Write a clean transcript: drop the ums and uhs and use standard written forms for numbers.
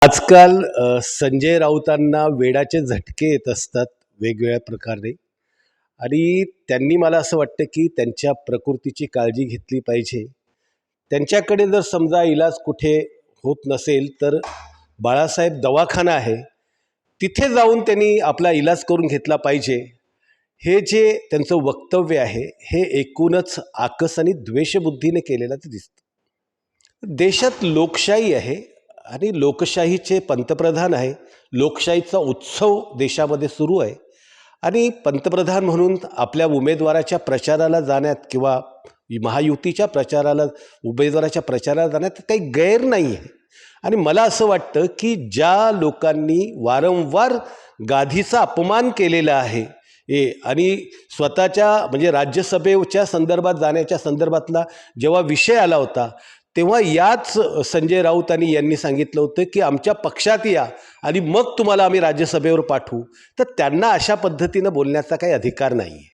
आजकाल संजय राऊतांना वेडाचे झटके येत असतात वेगवेगळ्या प्रकारे आणि त्यांनी मला असं वाटतं की त्यांच्या प्रकृतीची काळजी घेतली पाहिजे. त्यांच्याकडे जर समजा इलाज कुठे होत नसेल तर बाळासाहेब दवाखाना आहे, तिथे जाऊन त्यांनी आपला इलाज करून घेतला पाहिजे. हे जे त्यांचं वक्तव्य आहे हे एकूणच आकस आणि द्वेषबुद्धीने केलेलं ते दिसतं. देशात लोकशाही आहे आणि लोकशाहीचे पंतप्रधान आहे. लोकशाहीचा उत्सव देशामध्ये सुरू आहे आणि पंतप्रधान म्हणून आपल्या उमेदवाराच्या प्रचाराला जाण्यात किंवा महायुतीच्या उमेदवाराच्या प्रचाराला जाण्यात काही गैर नाही आहे. आणि मला असं वाटतं की ज्या लोकांनी वारंवार गादीचा अपमान केलेला आहे आणि स्वतःच्या म्हणजे राज्यसभेच्या संदर्भात जाण्याच्या संदर्भातला जेव्हा विषय आला होता तेव्हा याच संजय राऊत यांनी सांगितलं होतं की आमच्या पक्षात या आणि मग तुम्हाला आम्ही राज्यसभेवर पाठवू. तर त्यांना अशा पद्धतीनं बोलण्याचा काही अधिकार नाही आहे.